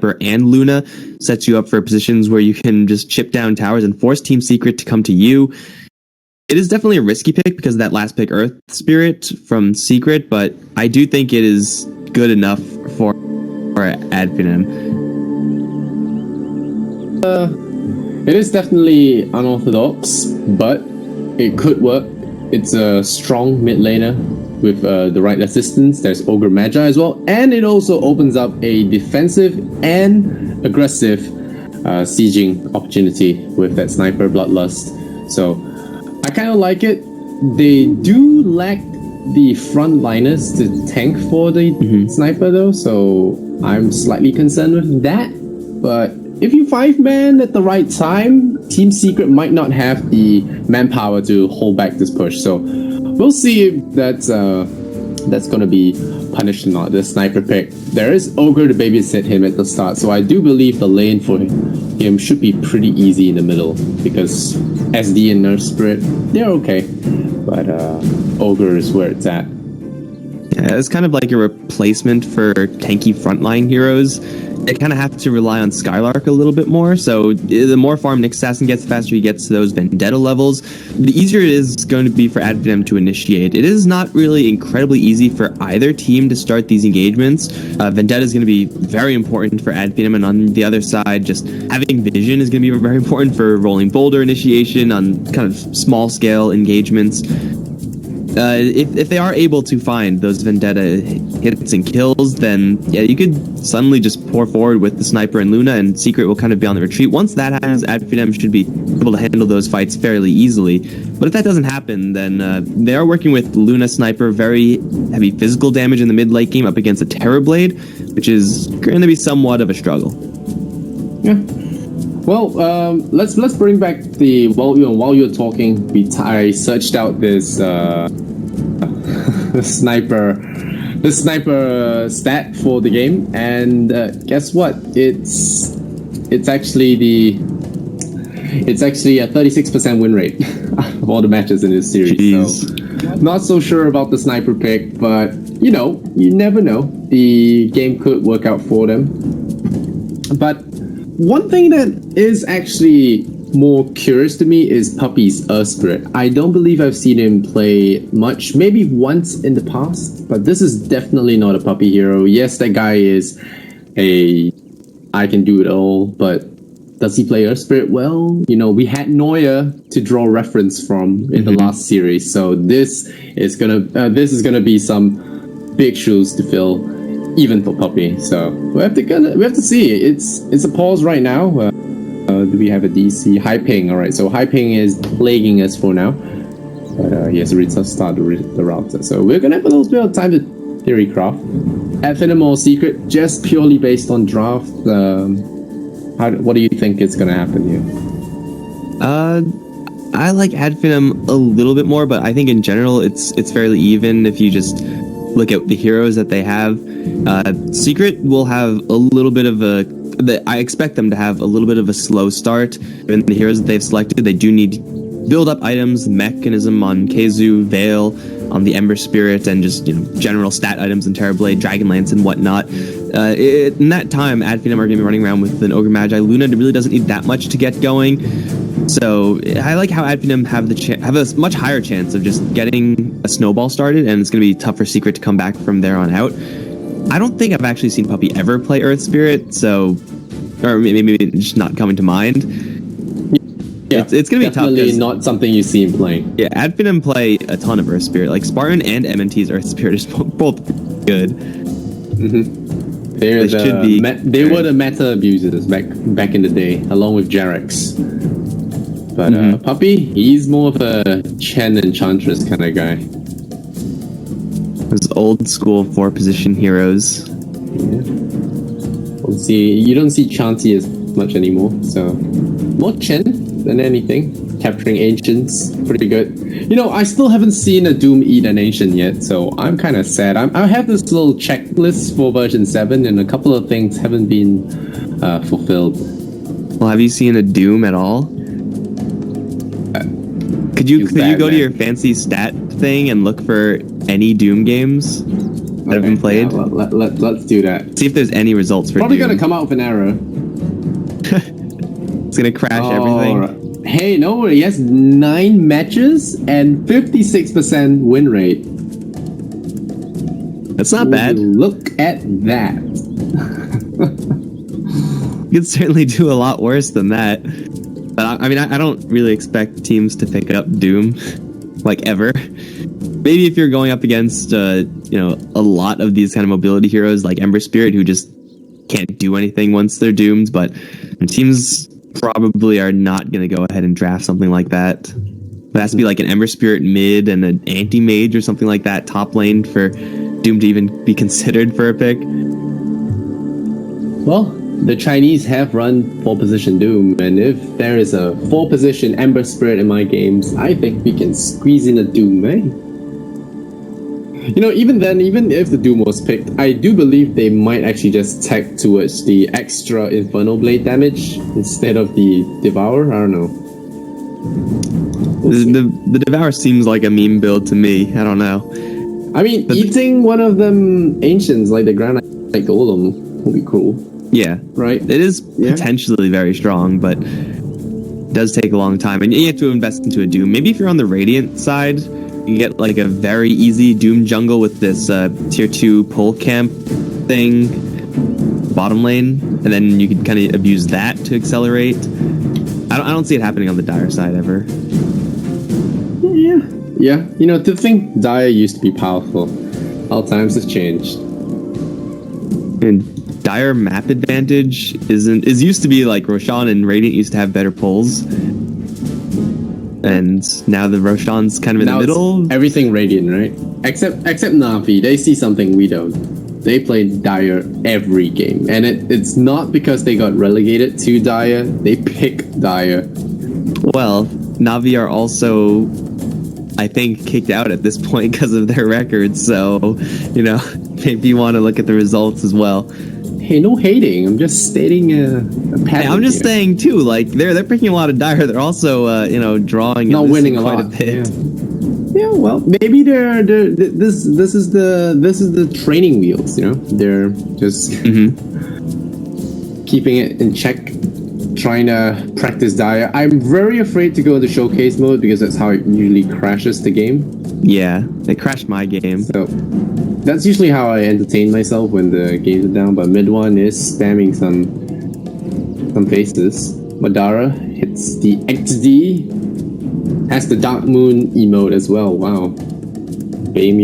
Sniper and Luna sets you up for positions where you can just chip down towers and force Team Secret to come to you. It is definitely a risky pick because of that last pick Earth Spirit from Secret, but I do think it is good enough for Adfinem. It is definitely unorthodox, but it could work. It's a strong mid laner with the right assistance. There's Ogre Magi as well, and it also opens up a defensive and aggressive sieging opportunity with that Sniper Bloodlust. So I kind of like it. They do lack the frontliners to tank for the Sniper though, so I'm slightly concerned with that. But if you 5-man at the right time, Team Secret might not have the manpower to hold back this push. So we'll see if that's going to be punished or not, the Sniper pick. There is Ogre to babysit him at the start, so I do believe the lane for him should be pretty easy in the middle, because SD and Nerf Spirit, they're okay. But Ogre is where it's at. Yeah, it's kind of like a replacement for tanky frontline heroes. They kind of have to rely on Skylark a little bit more, so the more farm Nyx Assassin gets, the faster he gets to those Vendetta levels, the easier it is going to be for Adfinem to initiate. It is not really incredibly easy for either team to start these engagements. Vendetta is going to be very important for Adfinem, and on the other side, just having vision is going to be very important for rolling boulder initiation on kind of small-scale engagements. If they are able to find those Vendetta hits and kills, then yeah, you could suddenly just pour forward with the Sniper and Luna, and Secret will kind of be on the retreat. Once that happens, Adfinem should be able to handle those fights fairly easily. But if that doesn't happen, then they are working with Luna Sniper, very heavy physical damage in the mid late game up against a Terrorblade, which is going to be somewhat of a struggle. Yeah. Well, let's bring back the while you're talking, I searched out this the sniper stat for the game, and guess what? It's actually a 36% win rate of all the matches in this series. Jeez. So not so sure about the Sniper pick, but you never know. The game could work out for them. But one thing that is actually more curious to me is Puppy's Earth Spirit. I don't believe I've seen him play much, maybe once in the past, but this is definitely not a Puppy hero. Yes, that guy is I can do it all, but does he play Earth Spirit well? We had Neuer to draw reference from in the last series, so this is gonna be some big shoes to fill, even for Puppy. So we have to see. It's a pause right now. Do we have a DC? High ping. All right, so high ping is plaguing us for now. But he has to start the router. So we're gonna have a little bit of time to theory craft. Adfinem or Secret, just purely based on draft. What do you think is gonna happen here? I like Adfinem a little bit more, but I think in general it's fairly even if you just look at the heroes that they have. Secret will have a little bit of I expect them to have a little bit of a slow start. And the heroes that they've selected, they do need build up items, mechanism on Keizu, Veil, on the Ember Spirit, and just general stat items in Terrorblade, Dragonlance, and whatnot. In that time, Adfinem are going to be running around with an Ogre Magi. Luna really doesn't need that much to get going. So I like how Adfinem have a much higher chance of just getting a snowball started, and it's going to be tough for Secret to come back from there on out. I don't think I've actually seen Puppy ever play Earth Spirit, or maybe it's just not coming to mind. Yeah, it's going to be tough. Definitely not something you see him playing. Yeah, Adfinem play a ton of Earth Spirit. Like Spartan and MNT's Earth Spirit is both good. Mm-hmm. They were the meta abusers back in the day, along with Jarex. But Puppy, he's more of a Chen Enchantress kind of guy. Those old school 4-position heroes. Yeah. You don't see Chanti as much anymore, so more Chen than anything. Capturing ancients, pretty good. I still haven't seen a Doom eat an ancient yet, so I'm kind of sad. I have this little checklist for version 7, and a couple of things haven't been fulfilled. Well, have you seen a Doom at all? Could you go to your fancy stat thing and look for any Doom games? that have been played. Yeah, let's do that. See if there's any results for Probably Doom. gonna come out with an error. It's gonna crash everything. Right. Hey, no, he has 9 matches and 56% win rate. That's not bad. Look at that. You could certainly do a lot worse than that. But I mean, I don't really expect teams to pick up Doom, like, ever. Maybe if you're going up against, a lot of these kind of mobility heroes like Ember Spirit who just can't do anything once they're doomed, but teams probably are not going to go ahead and draft something like that. It has to be like an Ember Spirit mid and an anti-mage or something like that top lane for Doom to even be considered for a pick. Well, the Chinese have run 4-position Doom, and if there is a 4-position Ember Spirit in my games, I think we can squeeze in a Doom, eh? Even then, even if the Doom was picked, I do believe they might actually just tech towards the extra Infernal Blade damage instead of the Devour. I don't know. The Devour seems like a meme build to me. I don't know. I mean, but eating one of them Ancients, like the Granite Golem, would be cool. Yeah. Right? It is potentially very strong, but it does take a long time. And you have to invest into a Doom. Maybe if you're on the Radiant side, you get like a very easy Doom jungle with this tier 2 pull camp thing, bottom lane, and then you can kind of abuse that to accelerate. I don't see it happening on the Dire side ever. Yeah. To think Dire used to be powerful. All times has changed. And Dire map advantage is used to be like Roshan and Radiant used to have better pulls. And now the Roshan's kind of in the middle. Everything Radiant, right? Except Na'Vi, they see something we don't. They play Dire every game, and it's not because they got relegated to Dire. They pick Dire. Well, Na'Vi are also, I think, kicked out at this point because of their records. So, maybe you want to look at the results as well. Hey, no hating. I'm just stating a pattern. Hey, I'm just saying too. Like they're picking a lot of Dire. They're also drawing. Not winning a lot. bit. Yeah, well, maybe they're this is the training wheels. They're just keeping it in check, trying to practice Dire. I'm very afraid to go into showcase mode because that's how it usually crashes the game. Yeah, it crashed my game. So that's usually how I entertain myself when the games are down, but mid one is spamming some faces. Madara hits the XD, has the Dark Moon emote as well. Wow. Blame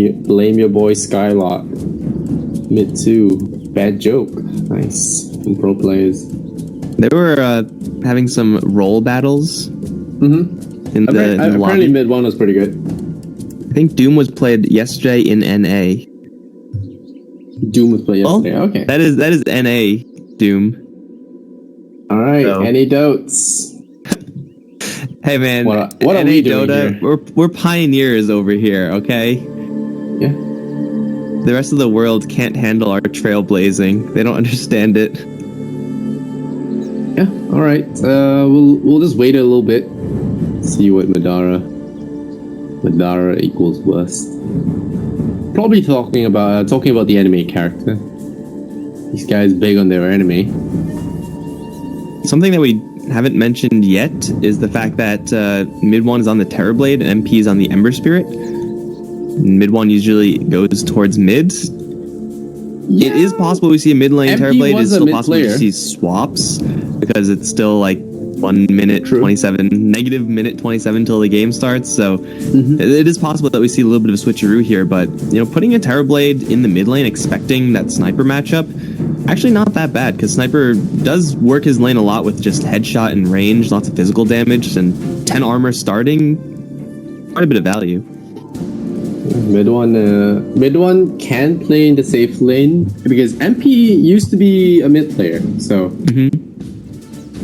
your boy Skylark. Mid 2. Bad joke. Nice. From pro players. They were having some role battles. In the apparently lobby. mid 1 was pretty good. I think Doom was played yesterday in NA. Doom was played yesterday. Okay. That is NA Doom. All right. So. Any dotes? Hey man, what are we doing Dota? Here? We're pioneers over here. Okay. Yeah. The rest of the world can't handle our trailblazing. They don't understand it. Yeah. All right. We'll just wait a little bit. See what Madara equals worst. Probably talking about the enemy character. These guys big on their enemy. Something that we haven't mentioned yet is the fact that mid 1 is on the Terrorblade and MP is on the Ember Spirit. Mid 1 usually goes towards mid. Yeah. It is possible we see a mid lane Terrorblade. It's still possible to see swaps because it's still like 1 minute 27, negative minute 27 till the game starts. So it is possible that we see a little bit of a switcheroo here. But putting a Terrorblade in the mid lane, expecting that sniper matchup, actually not that bad because sniper does work his lane a lot with just headshot and range, lots of physical damage, and 10 armor starting, quite a bit of value. Mid one can play in the safe lane because MP used to be a mid player, so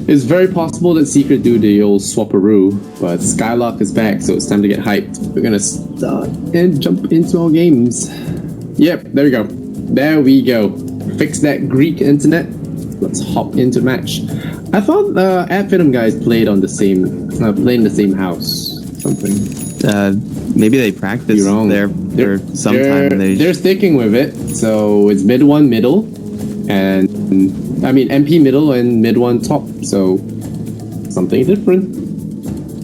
it's very possible that Secret do the old swapperoo, but Skylark is back, so it's time to get hyped. We're gonna start and jump into our games. Yep, there we go. There we go. Fix that Greek internet. Let's hop into match. I thought Ad Venom guys played in the same house. something. Maybe they practiced You're wrong. there for some time. They're sticking with it. So it's mid 1 middle, and I mean MP middle and mid 1 top. So something different.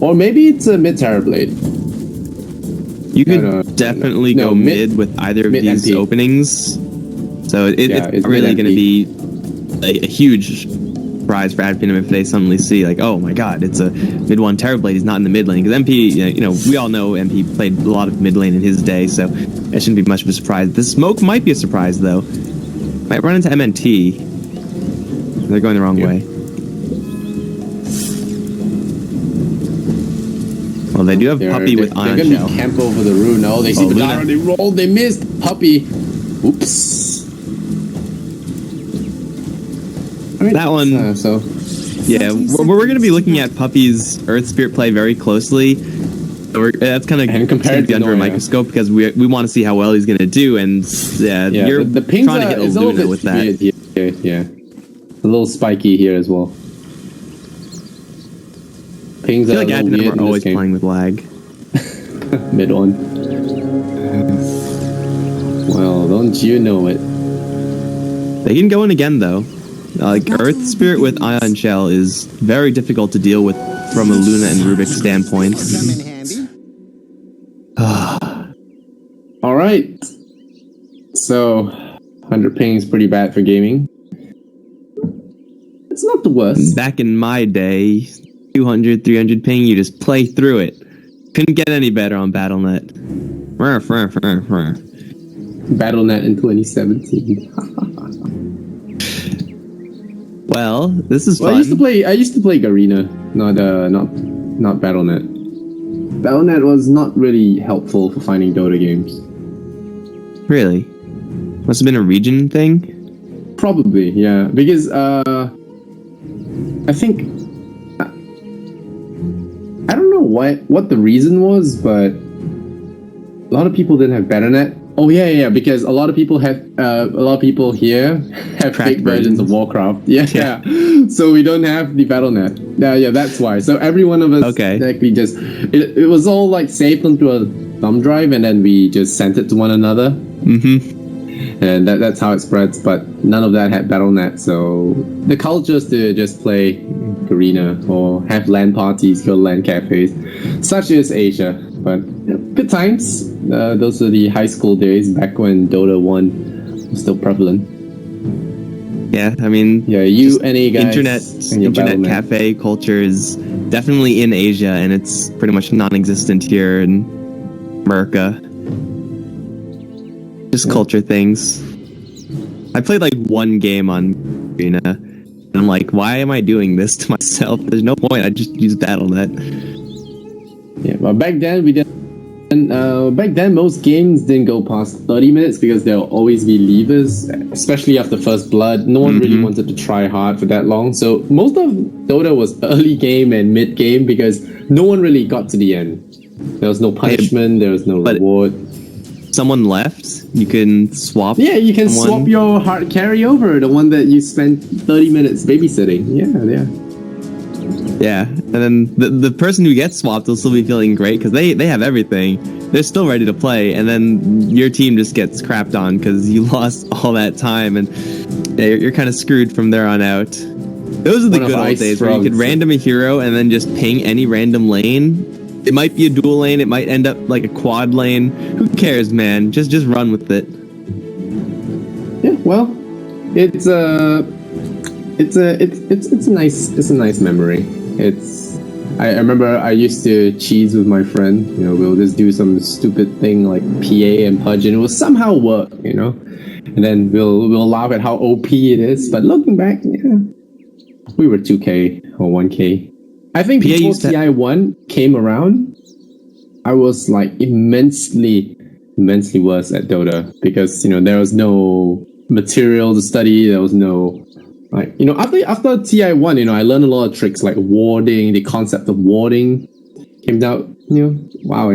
Or maybe it's a mid Terrorblade. You could definitely go mid with either of these MP. openings. So it's really going to be a huge surprise for Adpinum if they suddenly see, like, oh my god, it's a mid 1 Terrorblade. He's not in the mid lane. Because MP, you know, we all know MP played a lot of mid lane in his day, so it shouldn't be much of a surprise. The smoke might be a surprise, though. Might run into MNT. They're going the wrong way. Well, they do have Puppy with Ion They're Shell. going to camp over the rune. Oh, they see the Dara, they roll, they missed. Puppy. Oops. Right, that one, yeah, we're going to be looking at Puppy's Earth Spirit play very closely. That's kind of compared to under a microscope because we want to see how well he's going to do, and you're the pings trying to hit a Luna with that. Yeah, a little spiky here as well. Pings I feel like Adpinum are always playing with lag. Mid on. Well, don't you know it? They can go in again though. Like Earth Spirit with Ion Shell is very difficult to deal with from a Luna and Rubik standpoint. All right. So, 100 ping is pretty bad for gaming. It's not the worst. Back in my day, 200, 300 ping, you just play through it. Couldn't get any better on Battle.net. Battle.net in 2017. Well, this is fun. I used to play Garena, not Battle.net. Battle.net was not really helpful for finding Dota games. Really? Must have been a region thing? Probably, yeah. Because I think I don't know what the reason was, but a lot of people didn't have Battle.net. Oh yeah, because a lot of people here have fake versions of Warcraft. Yeah. So we don't have the Battle.net. Yeah, that's why. So every one of us actually just it was all like saved onto a thumb drive, and then we just sent it to one another. Mm-hmm. And that's how it spreads. But none of that had Battle.net. So the culture is to just play Arena or have LAN parties, go to LAN cafes, such as Asia. But good times. Those are the high school days back when Dota 1 was still prevalent. Yeah, I mean, NA guys, internet cafe culture is definitely in Asia, and it's pretty much non-existent here in America. Just culture things. I played like one game on Arena, and I'm like, why am I doing this to myself? There's no point. I just use Battle.net. Yeah, but back then we didn't. And back then, most games didn't go past 30 minutes because there'll always be leavers, especially after First Blood. No one really wanted to try hard for that long. So most of Dota was early game and mid game because no one really got to the end. There was no punishment, there was no reward. Someone left, you can swap. Yeah, you can swap your hard carry over, the one that you spent 30 minutes babysitting. Yeah. Yeah, and then the person who gets swapped will still be feeling great because they have everything. They're still ready to play, and then your team just gets crapped on because you lost all that time, and you're kind of screwed from there on out. Those are the good old days where you could random a hero and then just ping any random lane. It might be a dual lane, it might end up like a quad lane. Who cares, man? Just run with it. Yeah, well, it's a nice memory. I remember I used to cheese with my friend. We'll just do some stupid thing like PA and Pudge, and it will somehow work. And then we'll laugh at how OP it is. But looking back, we were 2K or 1K. I think before TI1 came around, I was like immensely worse at Dota because there was no material to study. There was no after TI1, I learned a lot of tricks like warding. The concept of warding came out. Wow,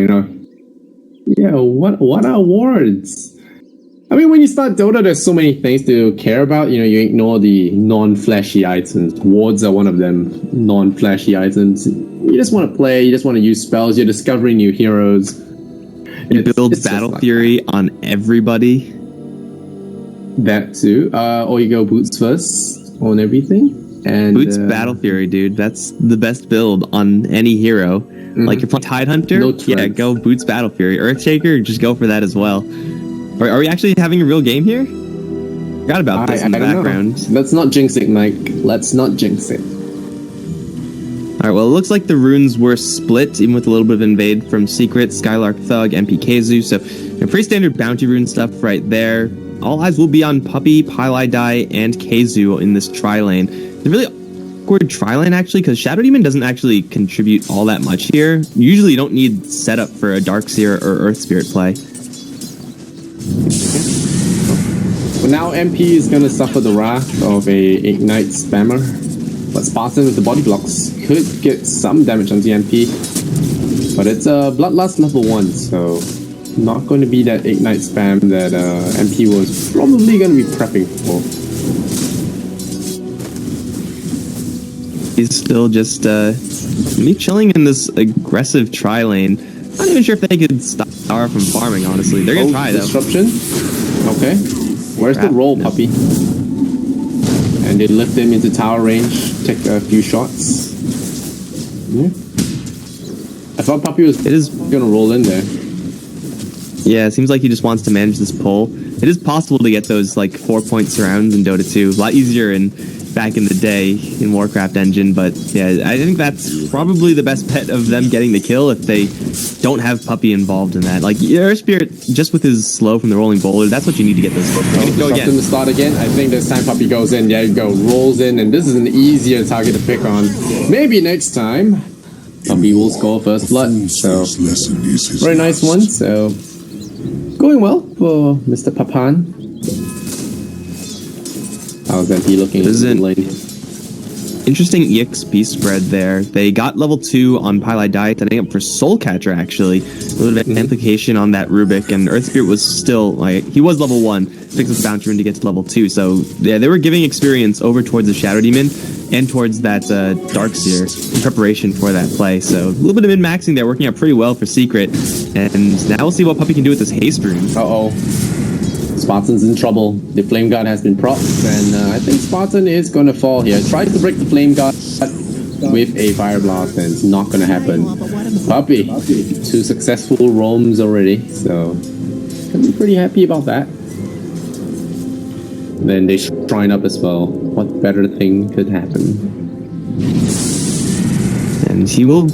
what are wards? I mean, when you start Dota, there's so many things to care about. You know, you ignore the non-flashy items. Wards are one of them, non-flashy items. You just want to play, you just want to use spells, you're discovering new heroes. You build Battle Fury on everybody. That too. Or you go Boots first on everything. And Boots Battle Fury, dude. That's the best build on any hero. Like, if you're playing Tidehunter, yeah, go Boots Battle Fury. Earthshaker, just go for that as well. Are we actually having a real game here? Forgot about this in the background. Let's not jinx it, Mike. Let's not jinx it. Alright, well, it looks like the runes were split, even with a little bit of invade from Secret, Skylark, Thug, MP Keizu. So, pretty standard bounty rune stuff right there. All eyes will be on Puppey, Pylai, and Keizu in this tri-lane. It's a really awkward tri-lane, actually, because Shadow Demon doesn't actually contribute all that much here. Usually, you don't need setup for a Darkseer or Earth Spirit play. Well, now MP is going to suffer the wrath of a Ignite spammer. But Spartan with the body blocks could get some damage on the MP. But it's a Bloodlust level 1, so not going to be that Ignite spam that MP was probably going to be prepping for. He's still just chilling in this aggressive tri-lane. Not even sure if they could stop Star from farming, honestly. They're going to try, though. Disruption? Okay. Where's the roll, Puppey? And they lift him into tower range, take a few shots. Yeah. I thought Puppey was gonna roll in there. Yeah, it seems like he just wants to manage this pull. It is possible to get those like 4-point surrounds in Dota 2. A lot easier back in the day in Warcraft Engine, but yeah, I think that's probably the best bet of them getting the kill if they don't have Puppey involved in that. Like, Earth Spirit, just with his slow from the rolling boulder, that's what you need to get those. Go again. To start again. I think this time Puppey goes in. There you go. Rolls in, and this is an easier target to pick on. Maybe next time Puppey will score first blood. So, very nice one. So, going well for Mr. Papan. How's MP looking in the lane? Interesting EXP spread there. They got level 2 on Pylai Diet, setting up for Soul Catcher, actually. A little bit of implication on that Rubik, and Earth Spirit was still, like, he was level 1, picked up the bounty rune to get to level 2, so yeah, they were giving experience over towards the Shadow Demon and towards that Darkseer in preparation for that play, so a little bit of min-maxing there, working out pretty well for Secret, and now we'll see what Puppey can do with this haste rune. Uh-oh. Spartan's in trouble. The Flame Guard has been propped, and I think Spartan is going to fall here. Tries to break the Flame Guard with a Fire Blast, and it's not going to happen. Puppey, 2 successful roams already, so can be pretty happy about that. Then they shrine up as well. What better thing could happen? And he will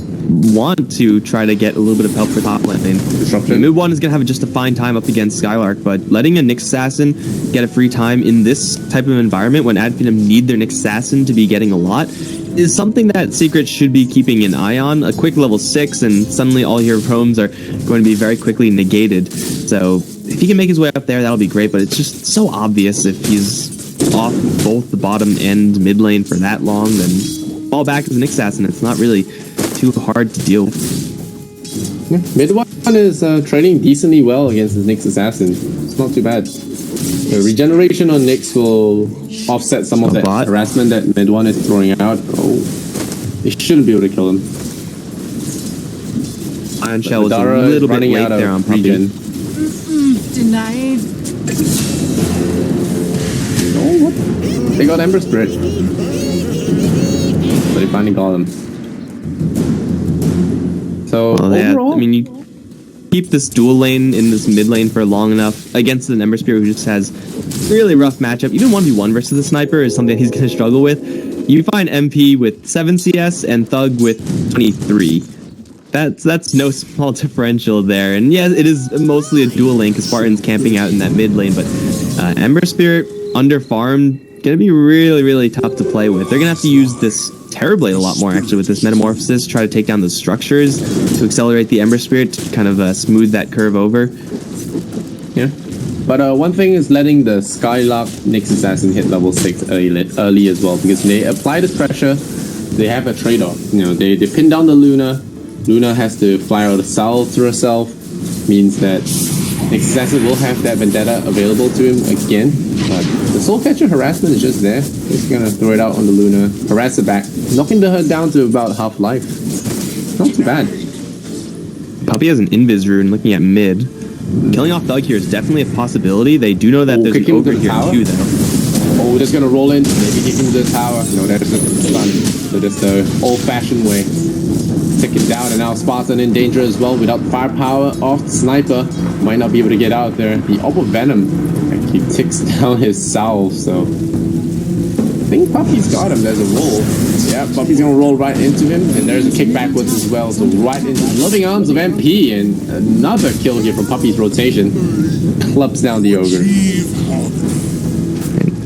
want to try to get a little bit of help for top lane. Disruption. Mid 1 is going to have just a fine time up against Skylark, but letting a Nyx Assassin get a free time in this type of environment when Adfinem need their Nyx Assassin to be getting a lot is something that Secret should be keeping an eye on. A quick level 6 and suddenly all your roams are going to be very quickly negated. So if he can make his way up there, that'll be great, but it's just so obvious if he's off both the bottom and mid lane for that long, then fall back as an Nyx Assassin. It's not really too hard to deal with. Yeah, mid one is trading decently well against his Nyx Assassin. It's not too bad. The regeneration on Nyx will offset some of that harassment that mid one is throwing out. Oh, they shouldn't be able to kill him. Iron Shell was a little bit late there on Puppey. Denied. Oh, what? They got Ember Spirit. But they finally got him. So, overall, I mean, you keep this dual lane in this mid lane for long enough against an Ember Spirit who just has really rough matchup. Even 1v1 versus the Sniper is something he's going to struggle with. You find MP with 7 CS and Thug with 23. That's no small differential there. And yeah, it is mostly a dual lane because Spartan's camping out in that mid lane, but Ember Spirit under farmed, going to be really, really tough to play with. They're going to have to use this Terrorblade a lot more, actually, with this Metamorphosis, try to take down the structures to accelerate the Ember Spirit to kind of smooth that curve over. Yeah. But one thing is letting the Skylark Nyx Assassin hit level 6 early as well, because when they apply this pressure, they have a trade-off. You know, they pin down the Luna. Luna has to fly out of south to herself, means that Nick Assassin will have that Vendetta available to him again, but the Soul Catcher harassment is just there. He's gonna throw it out on the Luna, harass her back, knocking her down to about half life. Not too bad. Puppy has an Invis rune looking at mid. Killing off Thug here is definitely a possibility. They do know that there's an Ogre here too, though. Oh, just gonna roll in, maybe kick him to the tower. No, that's just stun. So just the old-fashioned way. Take it down, and now Spartan in danger as well. Without firepower off the sniper, might not be able to get out there. The Orb of Venom actually ticks down his salve, so I think Puppy's got him. There's a roll. Yeah, Puppy's gonna roll right into him, and there's a kick backwards as well. So right into the loving arms of MP, and another kill here from Puppy's rotation. Clubs down the Ogre.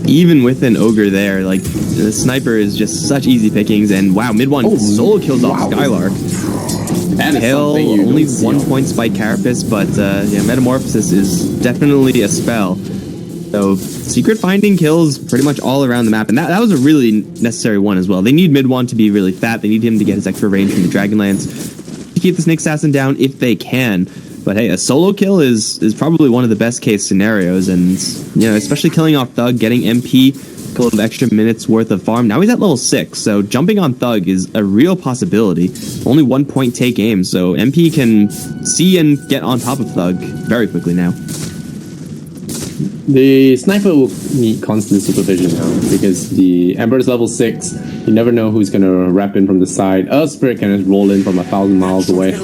Even with an Ogre there, like, the sniper is just such easy pickings, and wow, mid one solo kills off Skylark. That is Hell, something you only don't see 1 point spike Carapace, but yeah, Metamorphosis is definitely a spell. So secret finding kills pretty much all around the map, and that was a really necessary one as well. They need mid one to be really fat. They need him to get his extra range from the Dragonlance to keep the Snake Assassin down if they can. But hey, a solo kill is probably one of the best case scenarios, and you know, especially killing off Thug, getting MP, a couple of extra minutes worth of farm. Now he's at level 6, so jumping on Thug is a real possibility. Only 1 point take aim, so MP can see and get on top of Thug very quickly now. The sniper will need constant supervision now because the Ember's level 6. You never know who's gonna wrap in from the side. Earth Spirit can just roll in from 1,000 miles away.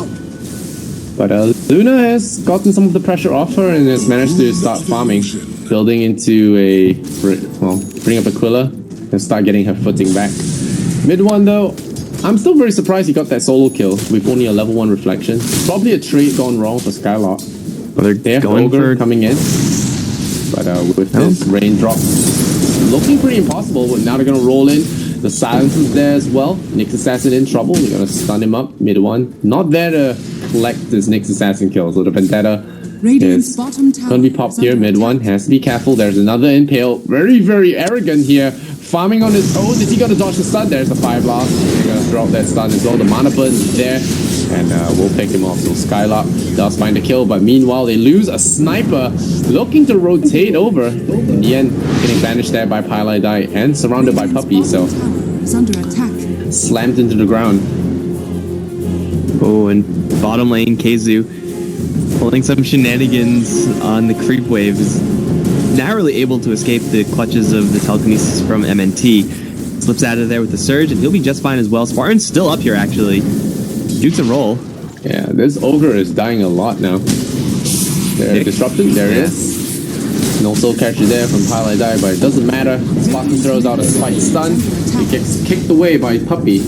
But Luna has gotten some of the pressure off her and has managed to start farming, building into a, well, bring up Aquila and start getting her footing back. Mid one though, I'm still very surprised he got that solo kill with only a level 1 reflection. Probably a trade gone wrong for Skylark. Well, They have going Ogre for coming in, but with this raindrop, looking pretty impossible. But now they're gonna roll in. The silence is there as well. Nyx Assassin in trouble. We're gonna stun him up mid one. Not there to collect this Nyx Assassin kill. So the Vendetta is gonna be popped here mid one. Has to be careful. There's another impale. Very, very arrogant here. Farming on his own. Is he gonna dodge the stun? There's the fire blast. They're gonna throw out that stun as well. The mana burn is there. And we'll pick him off. So Skylark does find a kill, but meanwhile they lose a sniper looking to rotate over. In the end, getting banished there by Pylai Dai and surrounded by Puppy, so under attack. slammed into the ground. Oh, and bottom lane, Keizu pulling some shenanigans on the creep wave is narrowly able to escape the clutches of the telekinesis from MNT. Slips out of there with the surge, and he'll be just fine as well. Spartan's still up here, actually. Dukes a roll. Yeah, this Ogre is dying a lot now. There, disruption, there it is. No soul catcher there from Pylai Dai, but it doesn't matter. Spartan throws out a spike stun. He gets kicked away by Puppy.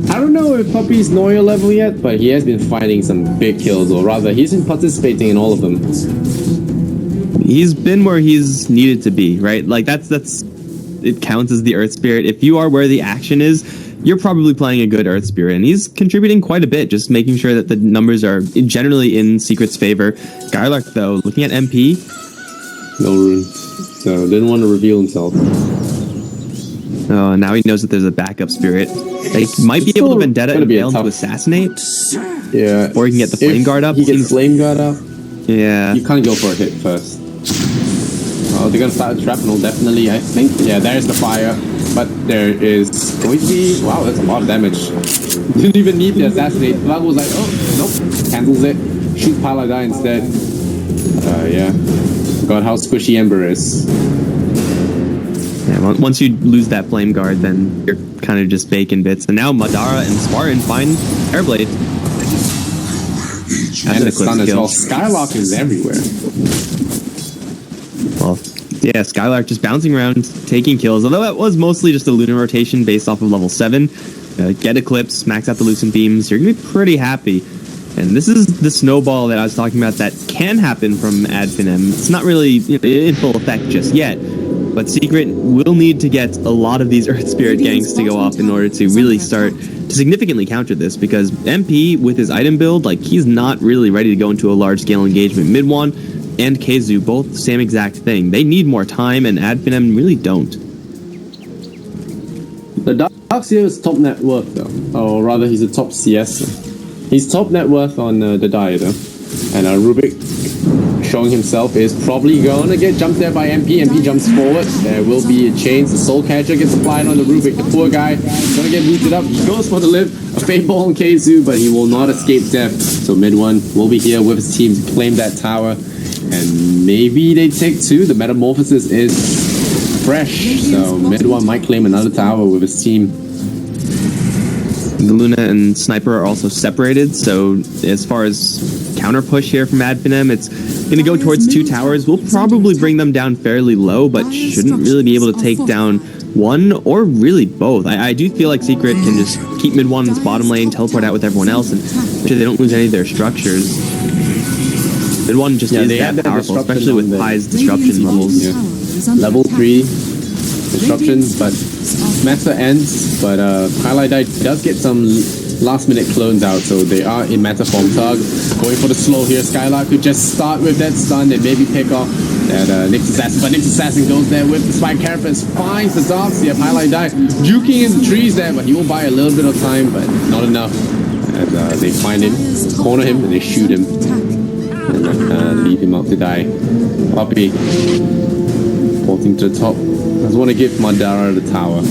I don't know if Puppy's Noya level yet, but he has been finding some big kills, or rather, he's been participating in all of them. He's been where he's needed to be, right? Like that's it counts as the Earth Spirit. If you are where the action is, you're probably playing a good Earth Spirit, and he's contributing quite a bit, just making sure that the numbers are generally in Secret's favor. Skylark, though, looking at MP. No rune. So, didn't want to reveal himself. Oh, now he knows that there's a backup spirit. They might be able to Vendetta and fail to assassinate. Yeah. Or he can get the Flame Guard up. He gets Flame Guard up. Yeah. You can't go for a hit first. Oh, they're gonna start a shrapnel, definitely, I think. Yeah, there's the fire. But there is going to be... Wow, that's a lot of damage. Didn't even need the assassinate. Vlad was like, oh, nope. Cancels it. Shoot Pylai Dai instead. Yeah. God, how squishy Ember is. Yeah, once you lose that Flame Guard, then you're kind of just baking bits. And now Madara and Spartan find Airblade. And the stun as well. Skylark is everywhere. Well, yeah, Skylark just bouncing around, taking kills. Although that was mostly just a Lunar rotation based off of level 7. Get Eclipse, max out the Lucent Beams. You're going to be pretty happy. And this is the snowball that I was talking about that can happen from Adfinem. It's not really in full effect just yet. But Secret will need to get a lot of these Earth Spirit gangs to go off in order to really start to significantly counter this, because MP, with his item build, like, he's not really ready to go into a large-scale engagement. Midwan and Keizu, both the same exact thing. They need more time, and Adfinem really don't. The Darkseer is top net worth, though. Or rather, he's a top CS. He's top net worth on the Dai, though. And Rubik showing himself, is probably gonna get jumped there by MP. MP jumps forward. There will be a chains. The soul catcher gets applied on the Rubik. The poor guy gonna get booted up. He goes for the lift. A fake ball on Keizu, but he will not escape death. So mid one will be here with his team to claim that tower. And maybe they take two. The metamorphosis is fresh. So mid one might claim another tower with his team. The Luna and Sniper are also separated, so as far as counter push here from Adfinem, it's going to go towards two towers. We'll probably bring them down fairly low, but shouldn't really be able to take down one or really both. I do feel like Secret can just keep mid one in its bottom lane, teleport out with everyone else, and make sure they don't lose any of their structures. Mid one just is that powerful, especially with Pai's disruption levels. Yeah. Level 3 disruptions, but meta ends, but Highlight does get some last minute clones out, so they are in meta form. Tug going for the slow here. Skylark could just start with that stun and maybe pick off that Nyx Assassin, but Nyx Assassin goes there with the spike carapace, finds the dogs here. Highlight juking in the trees there, but he will buy a little bit of time, but not enough. And they find him, corner him, and they shoot him, and leave him out to die. Poppy porting to the top. I just want to give Mandara the tower.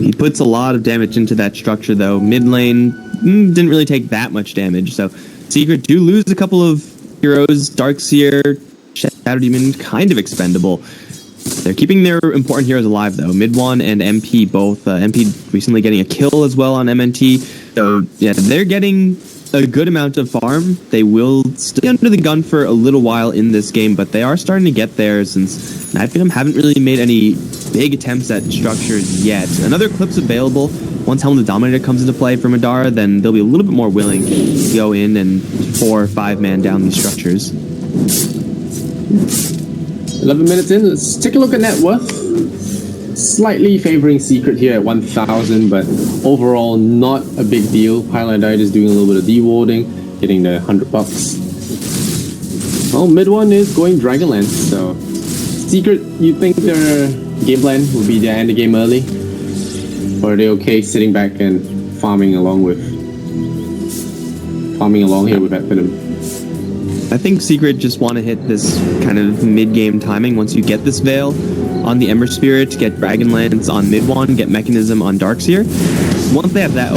He puts a lot of damage into that structure, though. Mid lane didn't really take that much damage, so Secret do lose a couple of heroes. Darkseer, Shadow Demon, kind of expendable. They're keeping their important heroes alive, though. Mid one and MP both. MP recently getting a kill as well on MNT. So, yeah, they're getting a good amount of farm. They will stay under the gun for a little while in this game, but they are starting to get there since Nightfam haven't really made any big attempts at structures yet. Another clip's available. Once Helm the Dominator comes into play for Madara, then they'll be a little bit more willing to go in and 4 or 5 man down these structures. 11 minutes in, let's take a look at net worth. Slightly favoring Secret here at 1,000, but overall not a big deal. Pylodite is doing a little bit of dewarding, getting the $100. Well, mid one is going Dragonlance, so Secret, you think their game plan will be to end the game early? Or are they okay sitting back and farming along here with Adfinem? I think Secret just want to hit this kind of mid-game timing. Once you get this Veil on the Ember Spirit, get Dragonlance on mid one, get Mechanism on Darkseer. Once they have that,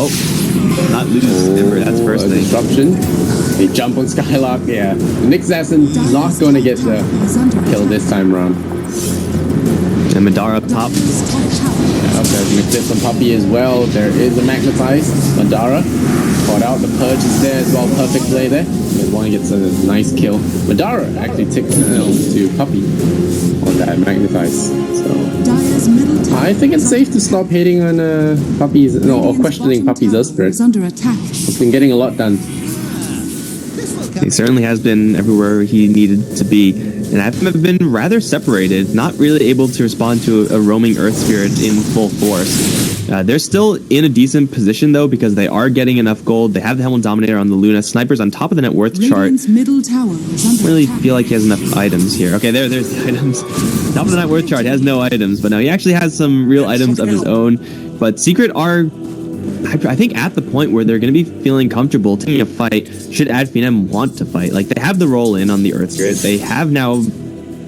not lose Ember, that's first thing. Disruption. They jump on Skylark, yeah. Nyx Assassin not going to get the kill this time around. And Madara up top. Yeah, there's an Eclipse on Puppy as well. There is a Magnetized. Madara caught out. The Purge is there as well. Perfect play there. One gets a nice kill. Madara actually takes to Puppy on that Magnetized. So I think it's safe to stop hating on Puppy's, or questioning Puppy's Earthspirit. He's been getting a lot done. He certainly has been everywhere he needed to be, and I've been rather separated, not really able to respond to a roaming Earth Spirit in full force. They're still in a decent position, though, because they are getting enough gold. They have the Helm Dominator on the Luna. Sniper's on top of the net worth chart. Middle tower is under Really attack. feel like he has enough items here. Okay, there's the items. Top of the net worth chart has no items, but no, he actually has some real items of his own. But Secret are, I think, at the point where they're going to be feeling comfortable taking a fight should Adfinem want to fight. Like, they have the roll in on the Earth Spirit. They have now,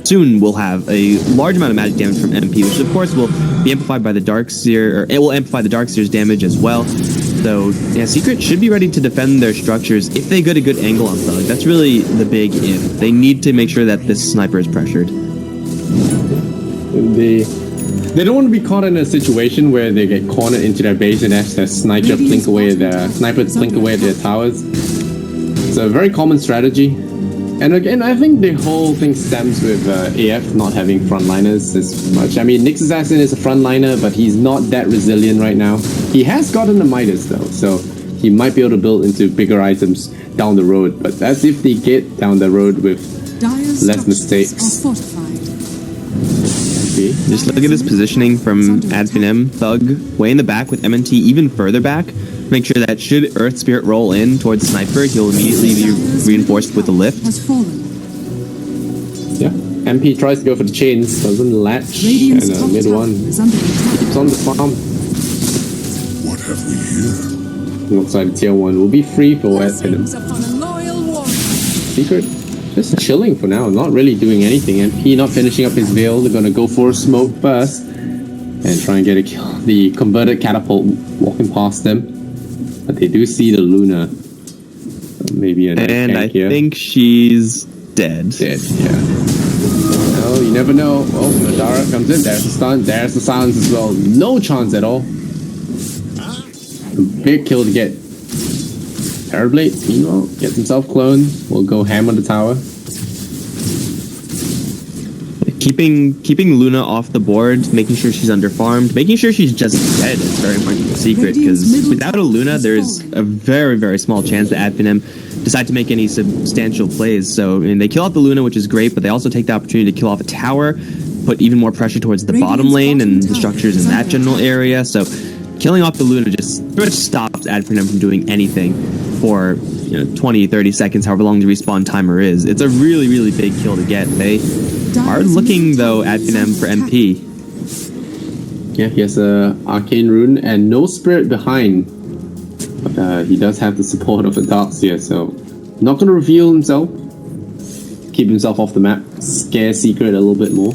soon will have a large amount of magic damage from MP, which of course will be amplified by the Darkseer, or it will amplify the Darkseer's damage as well. So, yeah, Secret should be ready to defend their structures if they get a good angle on Thug. That's really the big if. They need to make sure that this sniper is pressured. They don't want to be caught in a situation where they get cornered into their base and have their sniper blink away at their towers. It's a very common strategy. And again, I think the whole thing stems with AF not having frontliners as much. I mean, Nyx Assassin is a frontliner, but he's not that resilient right now. He has gotten a Midas though, so he might be able to build into bigger items down the road. But that's if they get down the road with less mistakes. Okay. Just look at his positioning from Adfinem. Thug way in the back with MNT even further back. Make sure that should Earth Spirit roll in towards Sniper, he'll immediately be reinforced with a lift. Yeah, MP tries to go for the chains, doesn't latch, and mid one keeps on the farm. What have we here? Looks like tier 1 will be free for Adfinem. Secret just chilling for now, not really doing anything. MP not finishing up his veil. They're gonna go for a smoke first and try and get a kill. The converted catapult walking past them, but they do see the Luna. Maybe an and I here. think she's dead. Dead, yeah. No, you never know. Oh, Madara comes in. There's the stun. There's the silence as well. No chance at all. Big kill to get. Terrorblade, meanwhile, gets himself cloned. Will go ham on the tower. Keeping Luna off the board, making sure she's underfarmed, making sure she's just dead is very important for Secret, because without a Luna, there's a very, very small chance that Adfinem decide to make any substantial plays. So, I mean, they kill off the Luna, which is great, but they also take the opportunity to kill off a tower, put even more pressure towards the bottom lane and the structures in that general area. So, killing off the Luna just pretty much stops Adfinem from doing anything for 20, 30 seconds, however long the respawn timer is. It's a really, really big kill to get. They are looking, though, at Adfinem for MP. Yeah, he has a Arcane Rune and no Spirit behind. But he does have the support of a Darkseer, so not going to reveal himself. Keep himself off the map. Scare Secret a little bit more.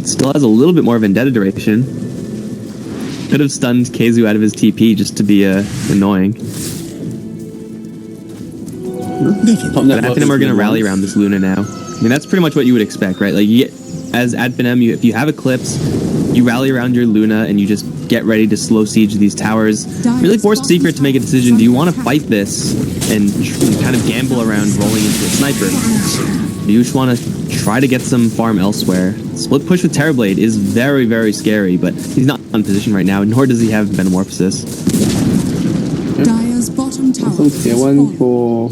Still has a little bit more Vendetta duration. Could have stunned Keizu out of his TP just to be annoying. But Adfinem are going to rally around this Luna now. I mean, that's pretty much what you would expect, right? Like, you get, as Adfinem, if you have Eclipse, you rally around your Luna and you just get ready to slow siege these towers. Really force Secret to make a decision. Do you want to fight this and kind of gamble around rolling into a sniper? Do you just want to try to get some farm elsewhere? Split push with Terrorblade is very, very scary, but he's not in position right now, nor does he have Metamorphosis. Dire's bottom tower Also, tier 1 for...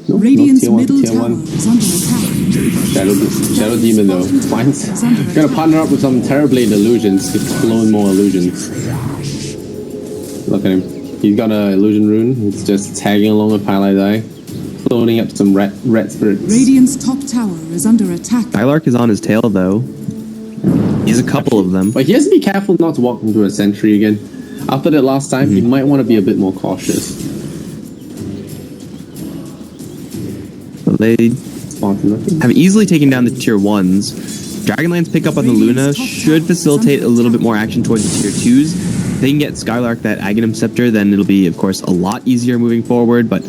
No, Radiant's tier 1, middle tier 1. tower is under attack. Shadow Demon though. Finds gonna partner up with some Terrorblade illusions to clone more illusions. Look at him. He's got an illusion rune. He's just tagging along with Highlight Eye. Cloning up some red spirits. Radiant's top tower is under attack. Skylark is on his tail, though. He's a couple of them. But he has to be careful not to walk into a sentry again. After that last time, he might want to be a bit more cautious. So they have easily taken down the tier 1s. Dragonlance pick up on the Luna should facilitate a little bit more action towards the tier 2s. If they can get Skylark that Aghanim Scepter, then it'll be, of course, a lot easier moving forward, but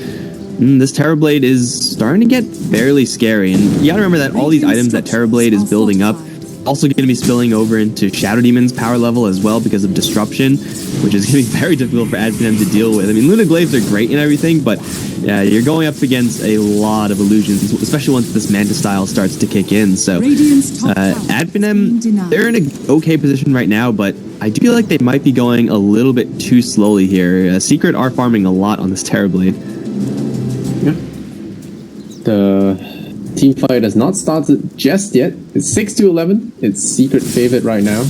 this Terrorblade is starting to get fairly scary, and you gotta remember that all these items that Terrorblade is building up also going to be spilling over into Shadow Demon's power level as well because of Disruption, which is going to be very difficult for Adfinem to deal with. I mean, Luna Glaives are great and everything, but you're going up against a lot of illusions, especially once this Manta style starts to kick in. So, Adfinem, they're in an okay position right now, but I do feel like they might be going a little bit too slowly here. Secret are farming a lot on this Terrorblade. Yeah. The team fight has not started just yet. It's 6-11. It's Secret favorite right now.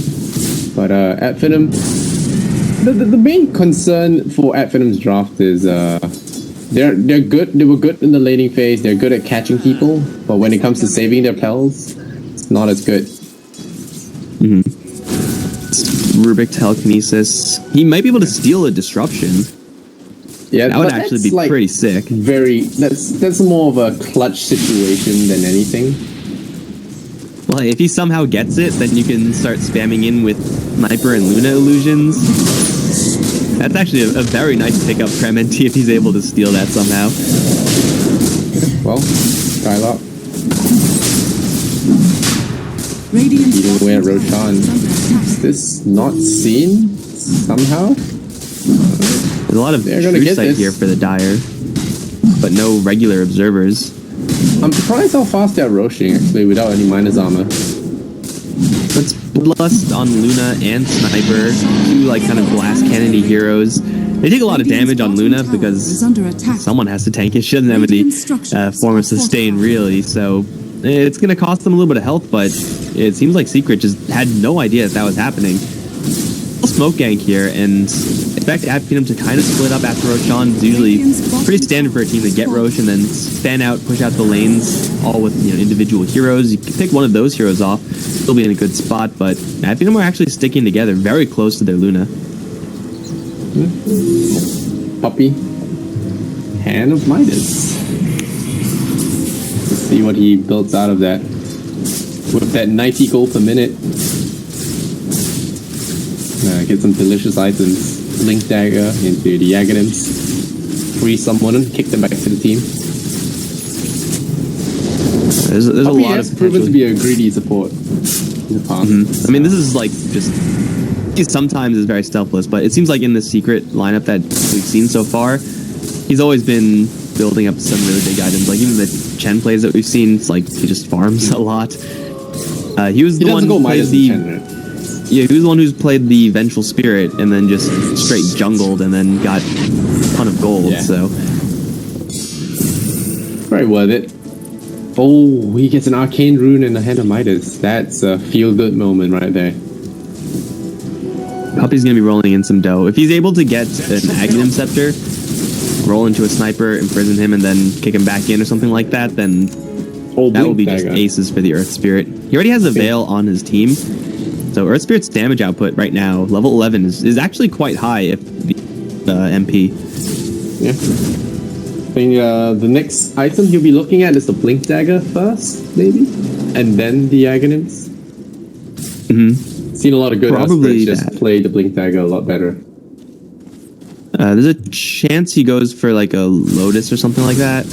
But Adfinem, the main concern for Adfinim's draft is they're good. They were good in the laning phase. They're good at catching people, but when it comes to saving their pals, it's not as good. Rubik Telekinesis. He might be able to steal a Disruption. Yeah, that would actually be like pretty sick. That's more of a clutch situation than anything. Well, if he somehow gets it, then you can start spamming in with Sniper and Luna illusions. That's actually a very nice pickup for MNT if he's able to steal that somehow. Well, Skylark. Eating away at Roshan. Is this not seen somehow? There's a lot of true sight here for the Dire, but no regular observers. I'm surprised how fast they're rushing, actually, without any minus armor. That's Bloodlust on Luna and Sniper, two like kind of blast cannony heroes. They take a lot of damage on Luna because someone has to tank it. She doesn't have any form of sustain, really, so it's going to cost them a little bit of health, but it seems like Secret just had no idea that was happening. Smoke gank here, and in fact, Adfinem to kind of split up after Roshan is usually pretty standard for a team to get Rosh and then span out, push out the lanes, all with individual heroes. You can pick one of those heroes off, still be in a good spot, but Adfinem are actually sticking together very close to their Luna. Puppy. Hand of Midas. See what he builds out of that. With that 90 gold per minute. Get some delicious items. Link dagger into the Aghanims. Free someone, kick them back to the team. There's a lot has of proven to be a greedy support in the past. I mean, this is like just he sometimes is very stealthless, but it seems like in the secret lineup that we've seen so far, he's always been building up some really big items. Like even the Chen plays that we've seen, it's like he just farms a lot. He was the one who played he was the one who's played the Vengeful Spirit and then just straight jungled and then got a ton of gold. So very worth it. Oh, he gets an Arcane Rune and a Hand of Midas. That's a feel-good moment right there. Puppy's going to be rolling in some dough. If he's able to get an Aghanim Scepter, roll into a sniper, imprison him, and then kick him back in or something like that, then that will be just aces for the Earth Spirit. He already has a Veil on his team, so Earth Spirit's damage output right now, level 11, is actually quite high if the MP. Yeah. I think the next item he'll be looking at is the Blink Dagger first, maybe? And then the Aghanims. Seen a lot of good Probably just play the Blink Dagger a lot better. There's a chance he goes for like a Lotus or something like that.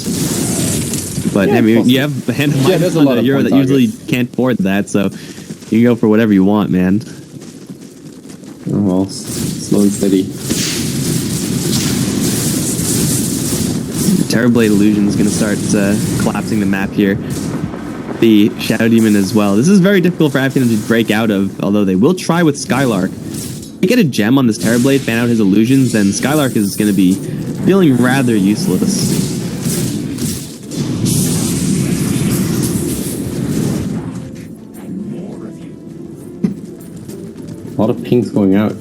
But I mean, you have a hand of Midas on a hero that usually can't afford that, so you can go for whatever you want, man. Oh well, slow and steady. Terrorblade Illusion is going to start collapsing the map here. The Shadow Demon as well. This is very difficult for Afghanistan to break out of, although they will try with Skylark. If they get a gem on this Terrorblade, fan out his illusions, then Skylark is going to be feeling rather useless. A lot of pings going out.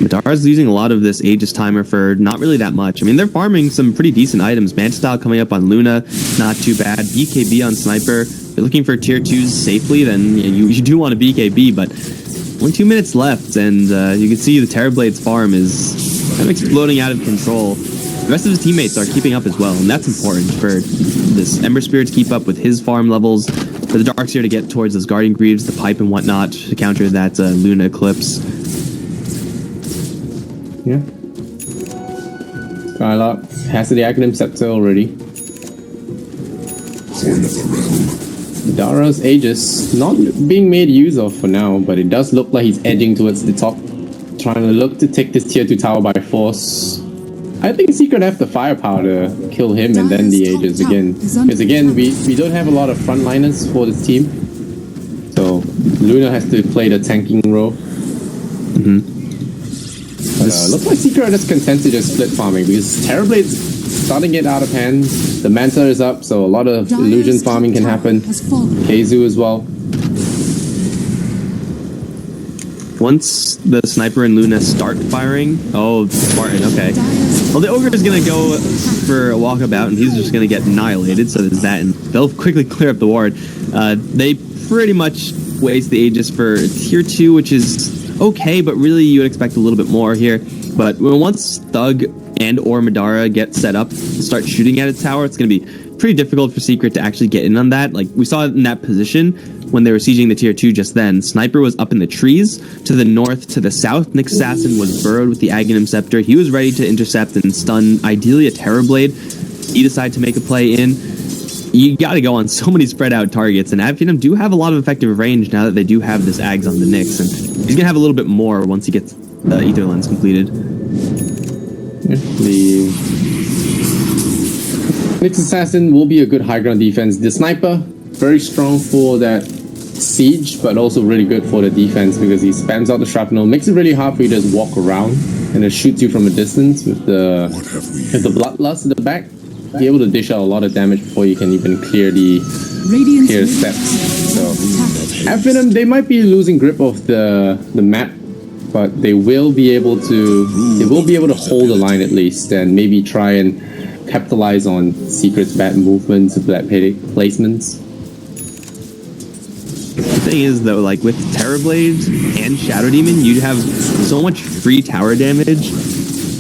Madara's using a lot of this Aegis timer for not really that much. I mean, they're farming some pretty decent items. Manta Style coming up on Luna, not too bad. BKB on Sniper. If you're looking for tier 2s safely, then you do want a BKB, but only 2 minutes left, and you can see the Terrorblade's farm is kind of exploding out of control. The rest of his teammates are keeping up as well, and that's important for this Ember Spirit to keep up with his farm levels, for the Darkseer to get towards those Guardian Greaves, the Pipe and whatnot, to counter that Luna Eclipse. Yeah. Skylark has the Aghanim Scepter already. Dara's Aegis not being made use of for now, but it does look like he's edging towards the top, trying to look to take this tier 2 tower by force. I think Secret have the firepower to kill him and then the Aegis again. Because again, we don't have a lot of frontliners for this team. So Luna has to play the tanking role. Looks like Secret is content to just split farming because Terrorblade's starting to get out of hand. The Manta is up, so a lot of illusion farming can happen. Keizu as well. Once the Sniper and Luna start firing, oh, Spartan, okay. Well, the Ogre is going to go for a walkabout, and he's just going to get annihilated, so there's that, and they'll quickly clear up the ward. They pretty much waste the Aegis for tier 2, which is okay, but really you would expect a little bit more here. But once Thug and or Madara get set up to start shooting at its tower, it's going to be pretty difficult for Secret to actually get in on that. Like, we saw it in that position when they were sieging the tier 2 just then. Sniper was up in the trees to the north, to the south. Nick Assassin was burrowed with the Aghanim Scepter. He was ready to intercept and stun, ideally a Terrorblade. He decided to make a play in. You got to go on so many spread out targets, and Avkinum do have a lot of effective range now that they do have this Ags on the Nyx, and he's going to have a little bit more once he gets the Ether Lens completed. The Nyx Assassin will be a good high ground defense. The Sniper, very strong for that siege, but also really good for the defense because he spams out the shrapnel, makes it really hard for you to just walk around, and it shoots you from a distance with the Bloodlust at the back. Be able to dish out a lot of damage before you can even clear the steps. So, Avkinum, they might be losing grip of the map, but they will be able to hold the line at least, and maybe try and capitalize on Secret's bad movements, bad placements. The thing is, though, like with Terrorblade and Shadow Demon, you'd have so much free tower damage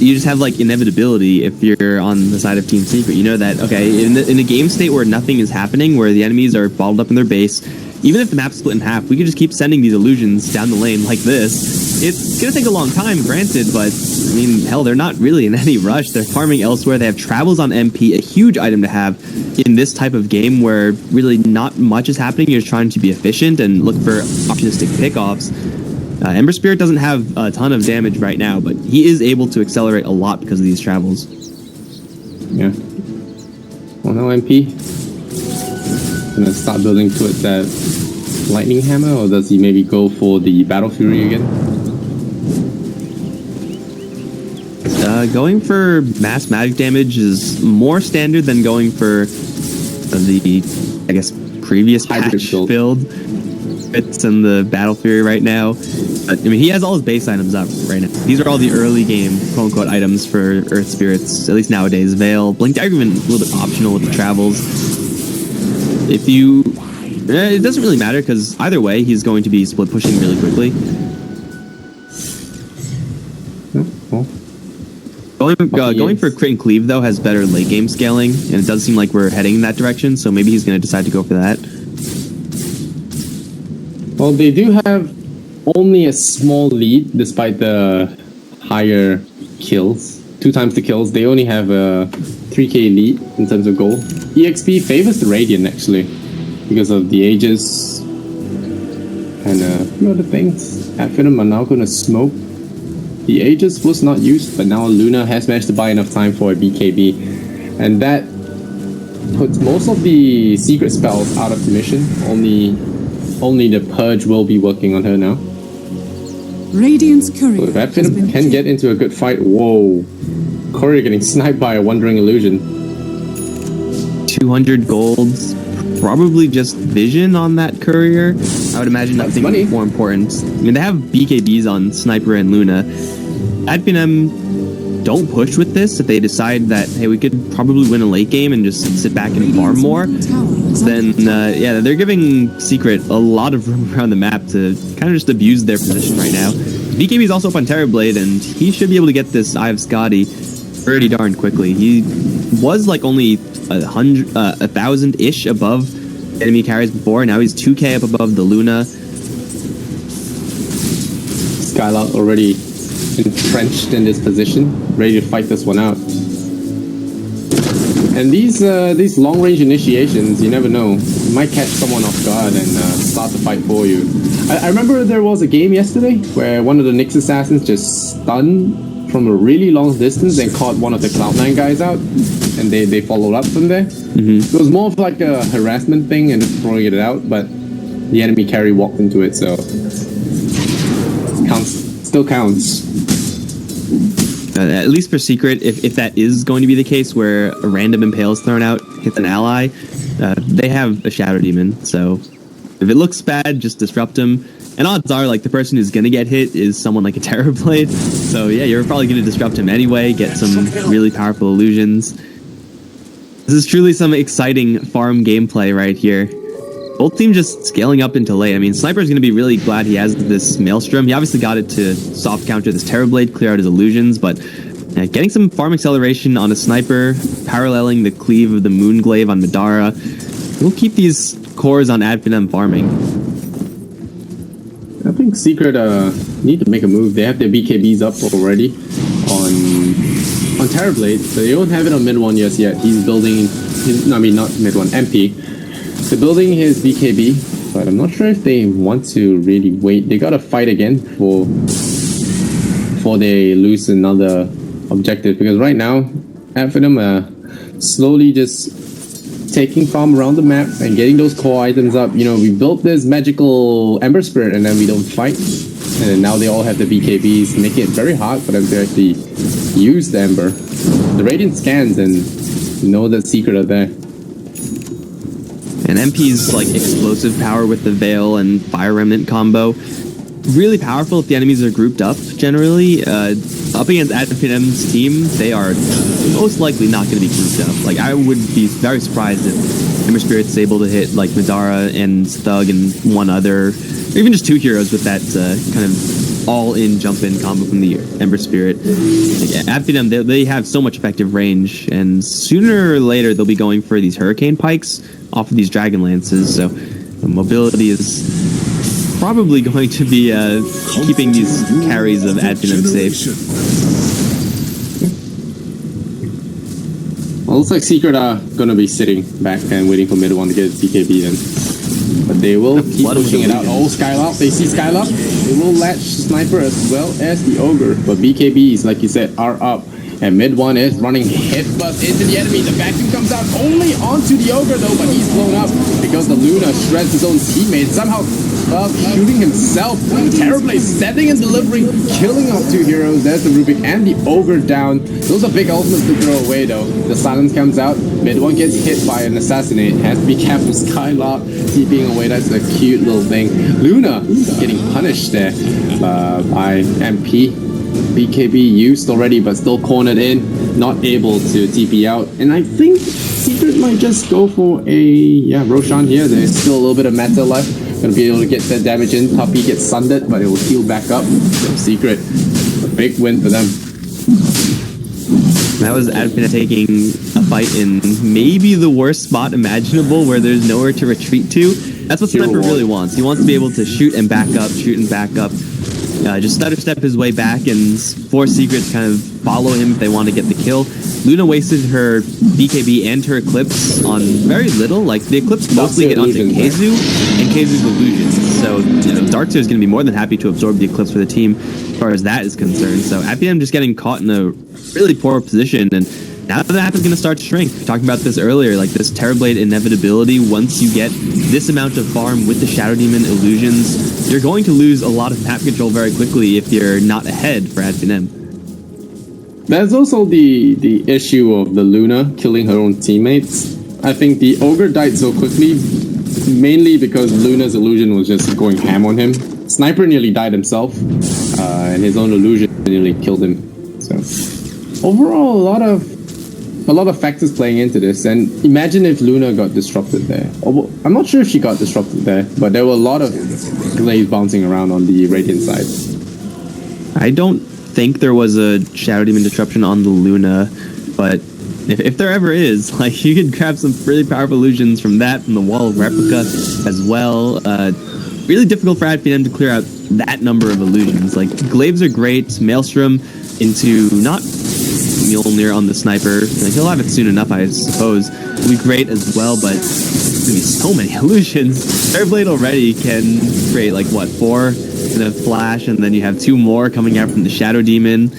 you just have like inevitability if you're on the side of Team Secret. You know that, okay, in a game state where nothing is happening, where the enemies are bottled up in their base, even if the map's split in half, we could just keep sending these illusions down the lane like this. It's going to take a long time, granted, but I mean, hell, they're not really in any rush. They're farming elsewhere. They have travels on MP, a huge item to have in this type of game where really not much is happening. You're just trying to be efficient and look for opportunistic pickoffs. Ember Spirit doesn't have a ton of damage right now, but he is able to accelerate a lot because of these travels. Yeah. Well, no MP. Gonna start building towards that lightning hammer, or does he maybe go for the battle fury again? Going for mass magic damage is more standard than going for the, I guess, previous patch build. It's in the battle fury right now. I mean, he has all his base items up right now. These are all the early game, quote-unquote, items for Earth Spirits, at least nowadays. Veil, Blink Dagger, even a little bit optional with the travels. If you... it doesn't really matter, because either way, he's going to be split pushing really quickly. Going for Crit and Cleave, though, has better late game scaling, and it does seem like we're heading in that direction, so maybe he's going to decide to go for that. Well, they do have only a small lead, despite the higher kills. 2 times the kills. They only have a 3k lead in terms of gold. EXP favors the Radiant, actually, because of the Aegis and a few other things. Advenom are now going to smoke. The Aegis was not used, but now Luna has managed to buy enough time for a BKB. And that puts most of the secret spells out of commission. Only the Purge will be working on her now. Radiant's courier. So if Advenom can get into a good fight, whoa. Courier getting sniped by a Wandering Illusion. 200 golds. Probably just vision on that courier. I would imagine nothing more important. I mean, they have BKBs on Sniper and Luna. Advenom don't push with this. If they decide that, hey, we could probably win a late game and just sit back and farm more, then yeah, they're giving Secret a lot of room around the map to kind of just abuse their position right now. BKB is also up on Terrorblade, and he should be able to get this Eye of Scotty pretty darn quickly. He was like only 1,000-ish above enemy carries before. Now he's 2k up above the Luna. Skylark already entrenched in this position, ready to fight this one out. And these long-range initiations, you never know. You might catch someone off guard and start the fight for you. I remember there was a game yesterday where one of the Nyx assassins just stunned from a really long distance and caught one of the Cloud9 guys out, and they followed up from there. It was more of like a harassment thing and just throwing it out, but the enemy carry walked into it, so still counts. At least for Secret, if that is going to be the case where a random impale is thrown out, hits an ally, they have a Shadow Demon, so if it looks bad, just disrupt him. And odds are, like, the person who's going to get hit is someone like a Terrorblade. So, yeah, you're probably going to disrupt him anyway, get some really powerful illusions. This is truly some exciting farm gameplay right here. Both teams just scaling up into late. I mean, Sniper's going to be really glad he has this Maelstrom. He obviously got it to soft counter this Terrorblade, clear out his illusions, but getting some farm acceleration on a Sniper, paralleling the cleave of the Moonglaive on Madara, will keep these cores on Advenom farming. I think Secret need to make a move. They have their BKBs up already on Terrorblade, so they don't have it on mid one yet. He's building not mid one, MP. They're building his BKB, but I'm not sure if they want to really wait. They gotta fight again before they lose another objective, because right now Advenom slowly just taking farm around the map and getting those core items up. You know, we built this magical Ember Spirit and then we don't fight. And then now they all have the BKBs, making it very hard for them to actually use the Ember. The Radiant scans and you know that Secret are there. And MP's like explosive power with the Veil and Fire Remnant combo, really powerful if the enemies are grouped up generally. Up against Advenom's team, they are most likely not going to be grouped up. Like, I would be very surprised if Ember Spirit's able to hit like Madara and Thug and one other, or even just two heroes with that kind of all-in jump-in combo from the Ember Spirit. Like, after them, they have so much effective range, and sooner or later they'll be going for these Hurricane Pikes off of these Dragon Lances, so the mobility is probably going to be keeping these carries of Advinem safe. Well, looks like Secret are going to be sitting back and waiting for mid one to get his BKB then. But they will keep pushing it out. Oh, Skylark. They see Skylark. They will latch Sniper as well as the Ogre. But BKBs, like you said, are up. And mid one is running headbutt into the enemy. The vacuum comes out only onto the Ogre though, but he's blown up because the Luna shreds his own teammate. Somehow shooting himself. Terribly setting and delivering, killing off two heroes. There's the Rubik and the Ogre down. Those are big ultimates to throw away though. The silence comes out. Mid one gets hit by an assassinate. Has to be careful. Skylark keeping away. That's a cute little thing. Luna getting punished there by MP. BKB used already, but still cornered in, not able to TP out. And I think Secret might just go for a Roshan here. There's still a little bit of meta left. Gonna be able to get that damage in. Tuppy gets sundered, but it will heal back up. So Secret, a big win for them. That was Advinem taking a fight in maybe the worst spot imaginable, where there's nowhere to retreat to. That's what Sniper really wants. He wants to be able to shoot and back up, shoot and back up. Just stutter step his way back and force Secret to kind of follow him if they want to get the kill. Luna wasted her BKB and her Eclipse on very little. Like, the Eclipse mostly get onto Keizu and Keizu's illusions. So, Darkseer is going to be more than happy to absorb the Eclipse for the team as far as that is concerned. So, Advinem just getting caught in a really poor position, and now the map is going to start to shrink. We were talking about this earlier, like this Terrorblade inevitability. Once you get this amount of farm with the Shadow Demon illusions, you're going to lose a lot of map control very quickly if you're not ahead for Advinem. There's also the issue of the Luna killing her own teammates. I think the Ogre died so quickly, mainly because Luna's illusion was just going ham on him. Sniper nearly died himself, and his own illusion nearly killed him. So overall, a lot of factors playing into this, and imagine if Luna got disrupted there. I'm not sure if she got disrupted there, but there were a lot of glaives bouncing around on the Radiant side. I don't think there was a Shadow Demon disruption on the Luna, but if there ever is, like, you could grab some really powerful illusions from that, from the Wall of Replica as well. Really difficult for Advinem to clear out that number of illusions. Like, glaives are great, Maelstrom into not Mjolnir on the Sniper. Like, he'll have it soon enough, I suppose. It'll be great as well, but there's gonna be so many illusions. Terrorblade already can create, like, what, 4 in a flash, and then you have 2 more coming out from the Shadow Demon,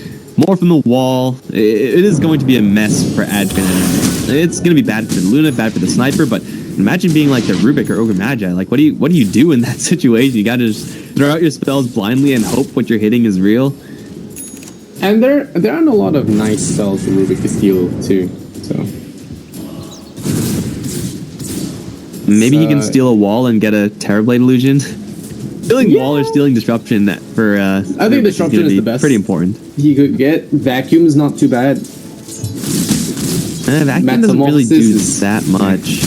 more from the wall. It is going to be a mess for Advinem. It's going to be bad for the Luna, bad for the Sniper, but imagine being like the Rubik or Ogre Magi. Like, what do you do in that situation? You gotta just throw out your spells blindly and hope what you're hitting is real. And there aren't a lot of nice spells for Rubik to steal too. So maybe he can steal a wall and get a Terrorblade illusion. Stealing wall or stealing disruption for I think disruption is the best. Pretty important. He could get vacuum is not too bad. Vacuum doesn't really do that much.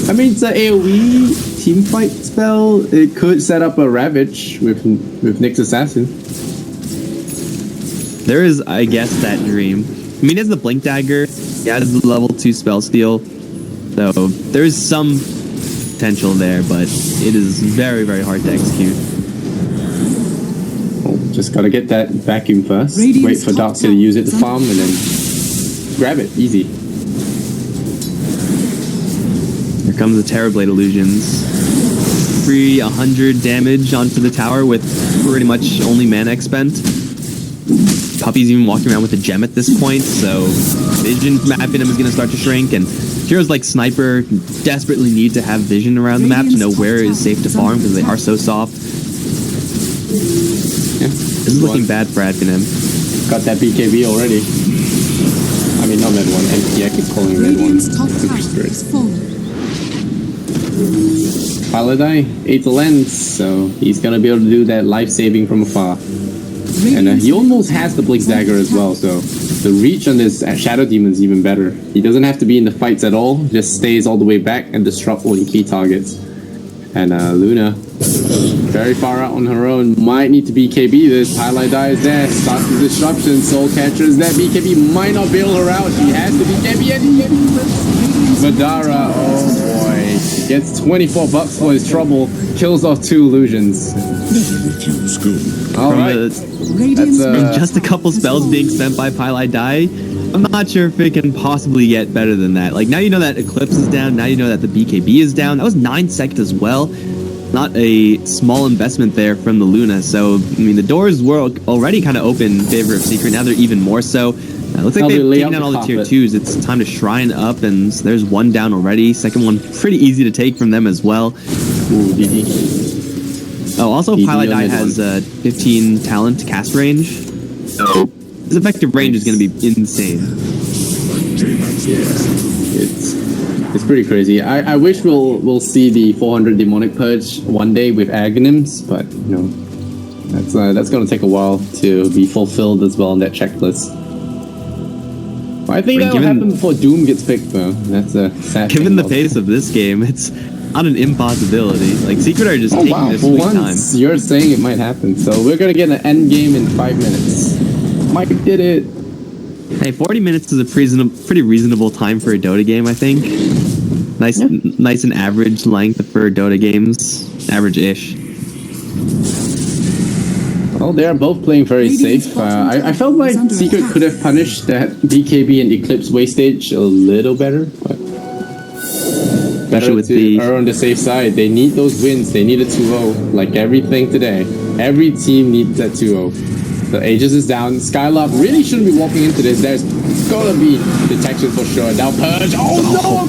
I mean, it's an AoE team fight spell. It could set up a Ravage with Nyx Assassin. There is, I guess, that dream. I mean, it's the Blink Dagger. Yeah, it's the level 2 spell steal. So there's some potential there, but it is very, very hard to execute. Oh, just gotta get that vacuum first. Wait for Darkseer to use it to farm, and then grab it. Easy. Here comes the Terrorblade illusions. Free 100 damage onto the tower with pretty much only mana expend. Puppy's even walking around with a gem at this point, so vision from Advinem is going to start to shrink, and heroes like Sniper desperately need to have vision around the map to know where it is safe to farm because they are so soft. Yeah, this is looking bad for Advinem. Got that BKB already. I mean, not Med 1, MP, I keep calling Med 1. Super Spirit. Paladai ate the lens, so he's going to be able to do that life-saving from afar. And he almost has the Blink Dagger as well, so the reach on this Shadow Demon is even better. He doesn't have to be in the fights at all, just stays all the way back and disrupt only key targets. And Luna Very far out on her own. Might need to BKB this. Highlight Die is there. Starts the disruption. Soul Catcher is there. BKB might not bail her out. She has to BKB and Madara, oh boy. Gets 24 bucks for his trouble. Kills off 2 illusions. Refuse go. Alright. That's just a couple spells being spent by Pylai Dai. I'm not sure if it can possibly get better than that. Like, now you know that Eclipse is down. Now you know that the BKB is down. That was 9 seconds as well. Not a small investment there from the Luna. So, I mean, the doors were already kind of open in favor of Secret. Now they're even more so. Looks like they've taken down all the tier 2s. It's time to shrine up, and there's 1 down already. Second one pretty easy to take from them as well. Ooh, DD. Oh, also, Pylai Dai has 15 talent cast range. So his effective range is going to be insane. Yeah, it's pretty crazy. I wish we'll see the 400 demonic purge one day with Aghanims, but you know that's going to take a while to be fulfilled as well on that checklist. I think that'll happen before Doom gets picked, though. That's a sad thing. Given the pace of this game, it's not an impossibility. Like, Secret are just taking their sweet time. You're saying it might happen, so we're gonna get an end game in 5 minutes. Mike did it. Hey, 40 minutes is a pretty reasonable time for a Dota game, I think. Nice and average length for Dota games. Average-ish. Well, they are both playing very safe. I felt like Secret could have punished that BKB and Eclipse wastage a little better, but better to err on the safe side. They need those wins. They need a 2-0, like everything today. Every team needs that 2-0. The Aegis is down. Skylab really shouldn't be walking into this. There's gotta be detection for sure. Now Purge. Oh no!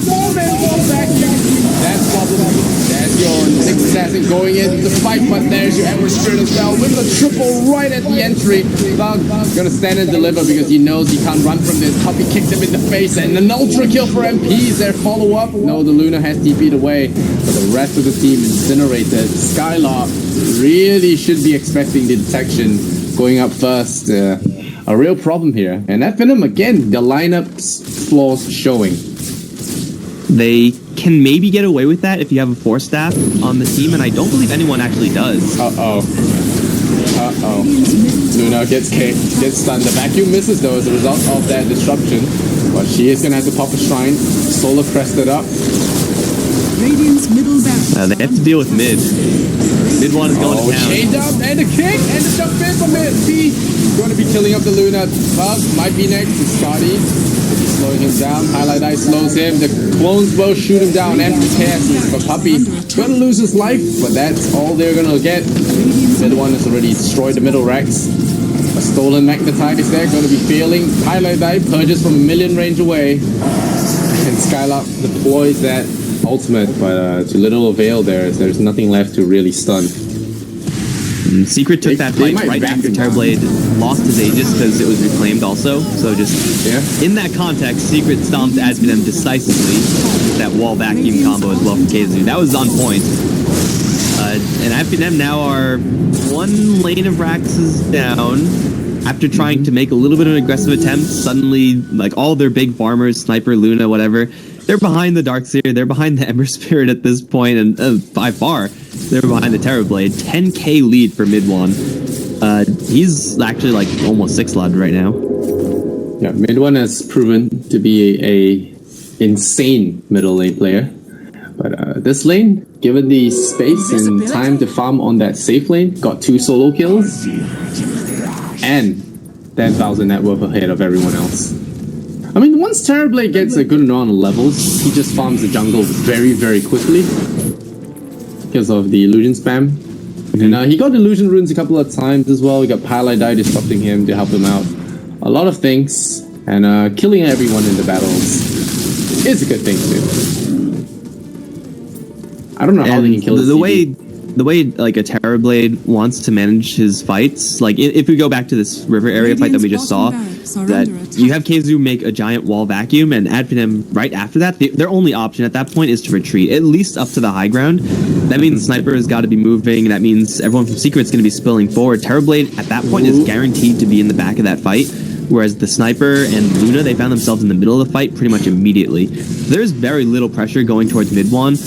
That's problematic. There's your Nick Assassin going into the fight, but there's your Ember Spirit as well with the triple right at the entry. Bug gonna stand and deliver because he knows he can't run from this. Puppy kicked him in the face and an ultra kill for MPs. Their follow-up. No, the Luna has TP'd away, but the rest of the team incinerated. Skylark really should be expecting the detection going up first. A real problem here. And that Venom, again, the lineup's flaws showing. They can maybe get away with that if you have a 4-staff on the team, and I don't believe anyone actually does. Uh-oh. Luna gets kicked, gets stunned. The vacuum misses, though, as a result of that disruption. But she is going to have to pop a shrine. Solar crested up. Radiant's middle barracks. They have to deal with mid. Mid one is going to town. Chained up, and a kick, and a jump in from mid. B going to be killing up the Luna. Bug might be next. It's Scotty. He's slowing him down. Highlight Eye slows him. The clones both shoot him down. Empty passes. But Puppy gonna lose his life, but that's all they're gonna get. Mid one has already destroyed the middle racks. A stolen magnetize there, gonna be failing. Highlight Eye purges from a million range away. And Skylark deploys that ultimate, but to little avail there, as there's nothing left to really stun. Secret took that fight right after Terrorblade lost his Aegis because it was reclaimed also. So just in that context, Secret stomped Advenem decisively with that wall vacuum combo as well from KZU. That was on point. And Advenem now are 1 lane of Raxes down. After trying to make a little bit of an aggressive attempt, suddenly, like, all their big farmers, Sniper, Luna, whatever, they're behind the Darkseer, they're behind the Ember Spirit at this point, and by far, they're behind the Terrorblade. 10k lead for Midwan. He's actually, like, almost 6-lud right now. Yeah, Midwan has proven to be a insane middle lane player. But this lane, given the space and time to farm on that safe lane, got 2 solo kills, and 10,000 net worth ahead of everyone else. I mean, once Terrorblade gets a good amount of levels, he just farms the jungle very, very quickly because of the illusion spam. And he got illusion runes a couple of times as well. We got Pylai Dai disrupting him to help him out. A lot of things, and killing everyone in the battles is a good thing too. I don't know how they can kill the way like a Terrorblade wants to manage his fights, like if we go back to this river area fight that we just saw, that you have KZU make a giant wall vacuum and Advenem right after that, their only option at that point is to retreat, at least up to the high ground. That means the Sniper has got to be moving, that means everyone from Secret's going to be spilling forward. Terrorblade at that point is guaranteed to be in the back of that fight, whereas the Sniper and Luna, they found themselves in the middle of the fight pretty much immediately. There's very little pressure going towards Midwan.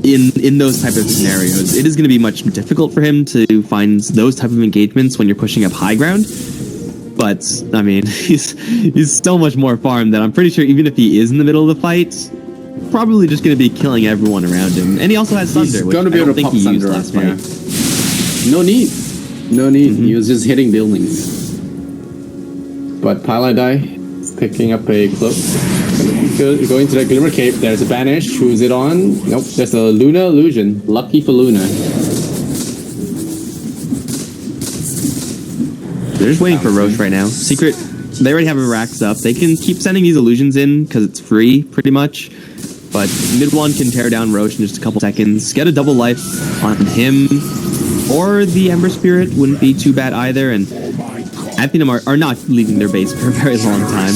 in those type of scenarios, it is going to be much difficult for him to find those type of engagements when you're pushing up high ground. But I mean, he's so much more farm that I'm pretty sure even if he is in the middle of the fight, probably just going to be killing everyone around him. And he also has Thunder, which I don't think he used last fight. No need. He was just hitting buildings. But Paladai is picking up a cloak. Going to the Glimmer Cape. There's a Banish. Who's it on? Nope. There's a Luna Illusion. Lucky for Luna. They're just waiting for Roche right now. Secret, they already have a racks up. They can keep sending these illusions in because it's free, pretty much. But mid one can tear down Roche in just a couple seconds. Get a double life on him. Or the Ember Spirit wouldn't be too bad either. And Adphenum are not leaving their base for a very long time.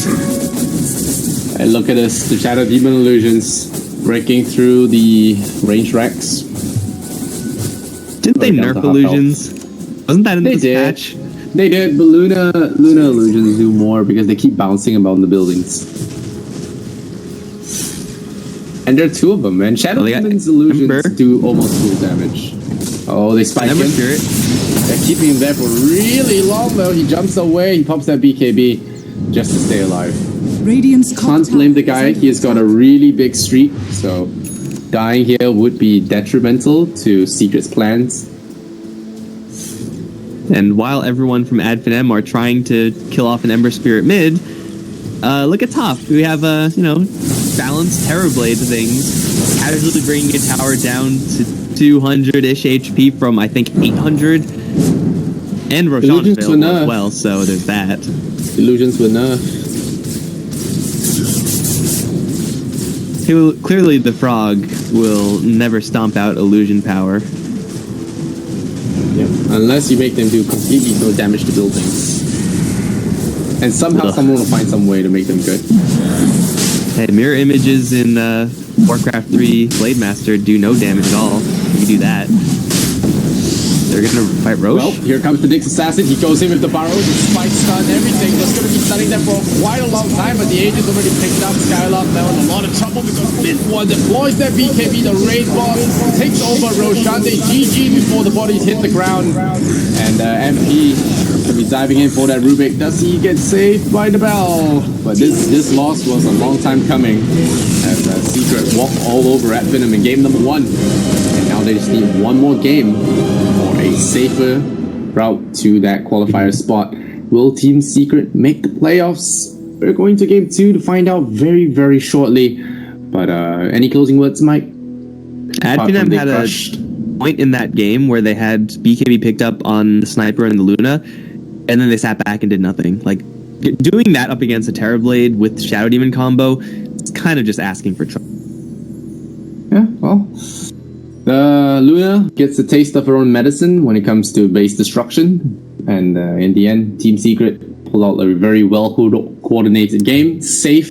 And look at this. The Shadow Demon Illusions breaking through the range racks. Didn't they nerf illusions? Wasn't that in this patch? They did, but Luna Illusions do more because they keep bouncing about the buildings. And there are two of them, and Shadow Demon's Illusions do almost full damage. Oh, they spike him. Spirit. They're keeping him there for really long, though. He jumps away, he pops that BKB just to stay alive. Radiant's Can't blame the guy. He has got a really big streak, so dying here would be detrimental to Secret's plans. And while everyone from Adphenem are trying to kill off an Ember Spirit mid, look at top. We have, balanced Terrorblade things, casually bringing a tower down to 200-ish HP from, I think, 800. And Roshan failed as well, so there's that. Illusions were nerfed. Clearly, the frog will never stomp out illusion power. Yep. Unless you make them do completely no damage to buildings. And somehow someone will find some way to make them good. Hey, mirror images in Warcraft 3 Blade Master do no damage at all. You do that. They're gonna fight Roche. Well, here comes the Nyx Assassin. He goes in with the Barrow, the spike stun, everything. That's gonna be stunning them for quite a long time, but the Aegis already picked up. Skylark now in a lot of trouble because mid one deploys their BKB, the raid boss, takes over Roshan. They GG before the bodies hit the ground. And MP gonna be diving in for that Rubik. Does he get saved by the bell? But this loss was a long time coming. As Secret walked all over Adphenem in game number 1. And now they just need one more game for a safer route to that qualifier spot. Will Team Secret make the playoffs? We're going to game 2 to find out very, very shortly. But any closing words, Mike? Adphenem had a point in that game where they had BKB picked up on the Sniper and the Luna, and then they sat back and did nothing. Like, doing that up against a Terrorblade with Shadow Demon combo, it's kind of just asking for trouble. Yeah, well, the Luna gets a taste of her own medicine when it comes to base destruction, and in the end, Team Secret pulled out a very well coordinated game, safe